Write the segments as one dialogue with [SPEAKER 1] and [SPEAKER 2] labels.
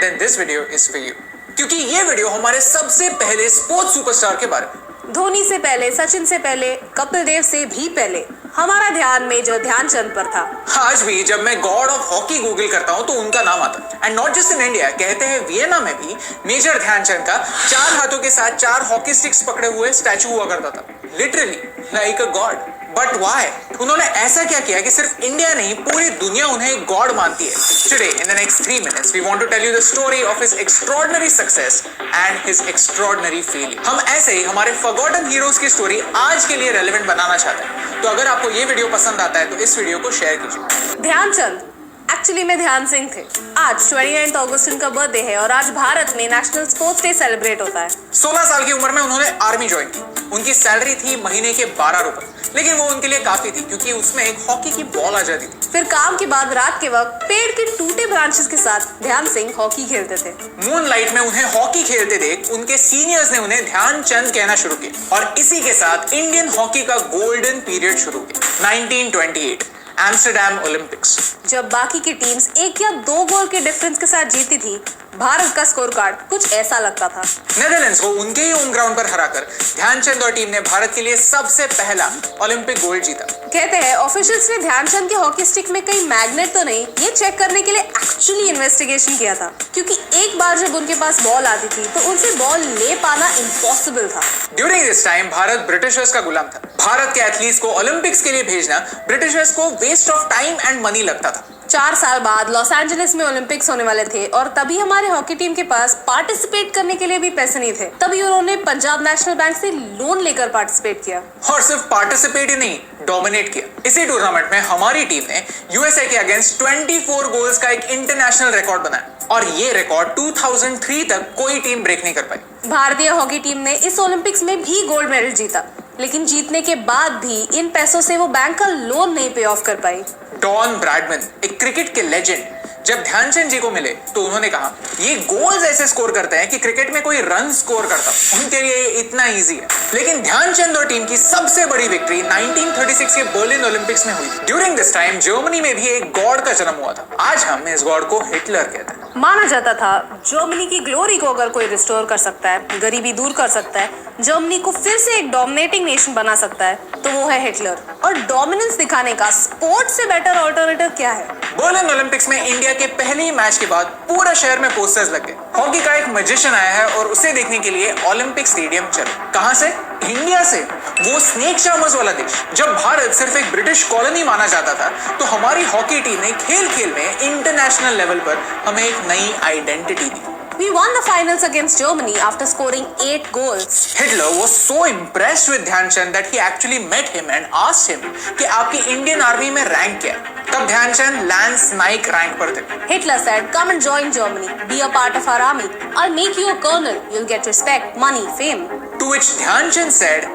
[SPEAKER 1] then this video is for you. क्योंकि ये video हमारे सबसे पहले स्पोर्ट्स सुपरस्टार के बारे में।
[SPEAKER 2] धोनी से पहले, सचिन से पहले, कपिल देव से भी पहले हमारा ध्यान मेजर ध्यानचंद पर था।
[SPEAKER 1] आज भी जब मैं गॉड ऑफ हॉकी गूगल करता हूँ तो उनका नाम आता है। And not just in India, कहते हैं वियना में भी मेजर ध्यानचंद का 4 हाथों के साथ 4 हॉकी स्टिक्स पकड़े हुए स्टैचू हुआ करता था, literally like a God. But why? उन्होंने ऐसा क्या किया कि सिर्फ इंडिया नहीं पूरी दुनिया उन्हें गॉड मानती है? Today in the next 3 minutes we want to tell you the story of his extraordinary success and his extraordinary failure. हम ऐसे ही हमारे फॉरगॉटन हीरोज की स्टोरी आज के लिए रेलेवेंट बनाना चाहते हैं। तो अगर आपको ये वीडियो पसंद आता है तो इस वीडियो को शेयर कीजिए।
[SPEAKER 2] ध्यानचंद एक्चुअली में ध्यान सिंह थे। आज 29 अगस्त उनका बर्थडे है और आज भारत में नेशनल स्पोर्ट्स डे सेलिब्रेट होता है।
[SPEAKER 1] 16 साल की उम्र में उन्होंने आर्मी ज्वाइन की। उनकी सैलरी थी महीने के 12 रुपए, लेकिन वो उनके लिए काफी थी क्योंकि उसमें एक हॉकी की बॉल आ जाती थी।
[SPEAKER 2] फिर काम के बाद रात के वक्त पेड़ के टूटे ब्रांचेस के साथ ध्यान सिंह हॉकी खेलते थे।
[SPEAKER 1] मूनलाइट में उन्हें हॉकी खेलते देख उनके सीनियर्स ने उन्हें ध्यानचंद कहना शुरू किया और इसी के साथ इंडियन हॉकी का गोल्डन पीरियड शुरू किया। 1928 एम्स्टरडैम ओलंपिक्स।
[SPEAKER 2] जब बाकी की टीम्स 1 या 2 गोल के डिफरेंस के साथ जीती थी, भारत का स्कोर कार्ड कुछ ऐसा लगता था।
[SPEAKER 1] नेदरलैंड्स को उनके ही होम ग्राउंड पर हराकर ध्यानचंद और टीम ने भारत के लिए सबसे पहला ओलंपिक गोल्ड जीता।
[SPEAKER 2] कहते हैं ऑफिशियल्स ने ध्यानचंद के हॉकी स्टिक में कहीं मैग्नेट तो नहीं, ये चेक करने के लिए एक्चुअली इन्वेस्टिगेशन किया था, क्योंकि एक बार जब उनके पास बॉल आती थी तो उनसे बॉल ले पाना इम्पॉसिबल था।
[SPEAKER 1] During this time Bharat Britishers का गुलाम था। भारत के एथलीट्स को ओलंपिक्स के लिए भेजना ब्रिटिशर्स को waste of time and money लगता था।
[SPEAKER 2] 4 साल बाद लॉस एंजलिस में ओलंपिक्स होने वाले थे और तभी हमारे हॉकी टीम के पास पार्टिसिपेट करने के लिए भी पैसे नहीं थे। तभी उन्होंने पंजाब नेशनल बैंक से लोन लेकर पार्टिसिपेट किया।
[SPEAKER 1] और सिर्फ पार्टिसिपेट ही नहीं, डोमिनेट किया। इसी टूर्नामेंट में हमारी टीम ने यूएसए के अगेंस्ट 24 गोल्स का एक इंटरनेशनल रिकॉर्ड बनाया और ये रिकॉर्ड 2003 तक कोई टीम ब्रेक नहीं कर पाई।
[SPEAKER 2] भारतीय हॉकी टीम ने इस ओलंपिक्स में भी गोल्ड मेडल जीता, लेकिन जीतने के बाद भी इन पैसों से वो बैंक का लोन नहीं पे ऑफ कर पाई।
[SPEAKER 1] डॉन ब्रैडमैन, एक क्रिकेट के लेजेंड, जब ध्यानचंद जी को मिले तो उन्होंने कहा ये गोल्स ऐसे स्कोर करते हैं कि क्रिकेट में कोई रन स्कोर करता, उनके लिए ये इतना इजी है। लेकिन ध्यानचंद और टीम की सबसे बड़ी विक्ट्री 1936 के बर्लिन ओलंपिक्स में हुई। ड्यूरिंग दिस टाइम जर्मनी में भी एक गॉड का जन्म हुआ था। आज हम इस गॉड को हिटलर कहते हैं।
[SPEAKER 2] माना जाता था जर्मनी की ग्लोरी को अगर कोई रिस्टोर कर सकता है, गरीबी दूर कर सकता है, जर्मनी को फिर से एक डोमिनेटिंग नेशन बना सकता है, तो वो है हिटलर। और डोमिनेंस दिखाने का स्पोर्ट से बेटर ऑल्टरनेटिव क्या है?
[SPEAKER 1] बर्लिन ओलंपिक्स में इंडिया के पहले ही मैच के बाद पूरा शहर में पोस्टर्स लग गए। हॉकी का एक मैजिशियन आया है और उसे देखने के लिए ओलंपिक स्टेडियम चले। कहां से? इंडिया से, वो स्नेक चार्मर्स वाला देश। जब भारत सिर्फ एक ब्रिटिश कॉलोनी माना जाता था तो हमारी हॉकी टीम ने खेल खेल में इंटरनेशनल लेवल पर हमें एक नई identity the.
[SPEAKER 2] We won the finals against Germany after scoring 8 goals.
[SPEAKER 1] Hitler was so impressed with Dhyan Chand that he actually met him and asked him कि आपकी इंडियन आर्मी में रैंक क्या है? तब ध्यानचंद लैंस नाइक रैंक पर थे।
[SPEAKER 2] Hitler said, "Come and join Germany. Be a part of our army. I'll make you a colonel. You'll get respect, money, fame."
[SPEAKER 1] To which Dhyanchand said,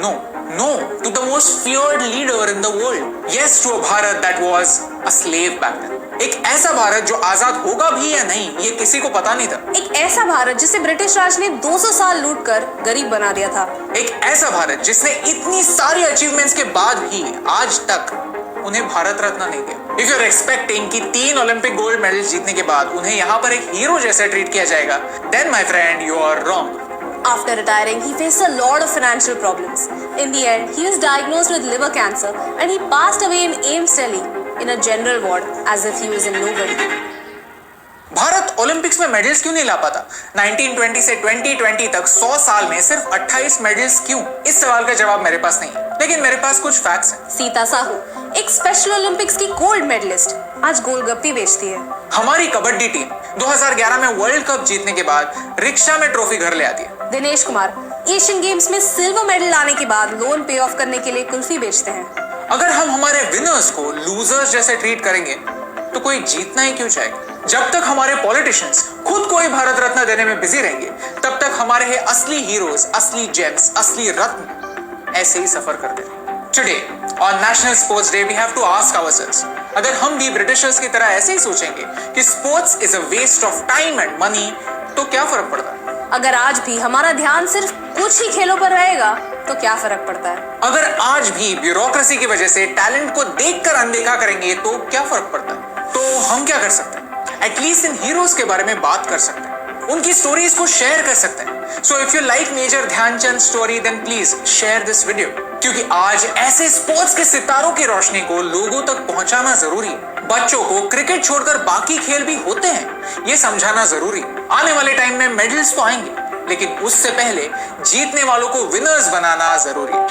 [SPEAKER 1] "No, no to the most feared leader in the world. Yes to a Bharat that was a slave back then." एक ऐसा भारत जो आजाद होगा भी या नहीं ये किसी को पता नहीं था।
[SPEAKER 2] एक ऐसा भारत जिसे ब्रिटिश राज ने 200 साल लूटकर गरीब बना दिया था।
[SPEAKER 1] एक ऐसा भारत जिसने इतनी सारी अचीवमेंट्स के बाद भी आज तक उन्हें भारत रत्न नहीं दिया। इफ यू आर एक्सपेक्टिंग कि 3 ओलंपिक गोल्ड मेडल जीतने के बाद उन्हें यहाँ पर एक हीरो जैसा ट्रीट किया जाएगा, then my friend you are wrong.
[SPEAKER 2] After retiring, he faced a lot of financial problems. In the end, he was diagnosed with liver cancer and he passed away in AIIMS Delhi in a general ward as if he was a nobody.
[SPEAKER 1] Bharat Olympics में medals क्यों नहीं ला पाता? 1920 से 2020 तक 100 साल में सिर्फ 28 medals क्यों? इस सवाल का जवाब मेरे पास नहीं, लेकिन मेरे पास कुछ फैक्ट्स हैं।
[SPEAKER 2] सीता साहू, एक स्पेशल ओलंपिक्स की गोल्ड मेडलिस्ट, आज गोलगप्पे बेचती है।
[SPEAKER 1] हमारी कबड्डी टीम 2011 में वर्ल्ड कप जीतने के बाद रिक्शा में ट्रॉफी घर ले आती है।
[SPEAKER 2] दिनेश कुमार एशियन गेम्स में सिल्वर मेडल लाने के बाद लोन पे ऑफ करने के लिए कुल्फी बेचते हैं।
[SPEAKER 1] अगर हम हमारे विनर्स को लूजर्स जैसे ट्रीट करेंगे तो कोई जीतना ही क्यों चाहेगा? जब तक हमारे पॉलिटिशियंस खुद को ही भारत रत्न देने में बिजी रहेंगे तब तक हमारे ये असली हीरोज, असली जेम्स, असली रत्न ऐसे ही सफर करते रहेंगे। Today on National Sports Day we have to ask ourselves, अगर हम भी ब्रिटिशर्स की तरह ऐसे ही सोचेंगे कि sports is a waste of time and money तो क्या फर्क पड़ता है?
[SPEAKER 2] अगर आज भी हमारा ध्यान सिर्फ कुछ ही खेलों पर रहेगा तो क्या फर्क पड़ता है?
[SPEAKER 1] अगर आज भी ब्यूरोक्रेसी की वजह से टैलेंट को देखकर अनदेखा करेंगे तो क्या फर्क पड़ता है? तो हम क्या कर सकते हैं? एटलीस्ट इन हीरोज के बारे में बात कर सकते हैं, उनकी स्टोरीज को शेयर कर सकते हैं। So if you like major Dhyan Chand story then please share this video, क्योंकि आज ऐसे स्पोर्ट्स के सितारों की रोशनी को लोगों तक पहुंचाना जरूरी है। बच्चों को क्रिकेट छोड़कर बाकी खेल भी होते हैं ये समझाना जरूरी। आने वाले टाइम में मेडल्स तो आएंगे, लेकिन उससे पहले जीतने वालों को विनर्स बनाना जरूरी है।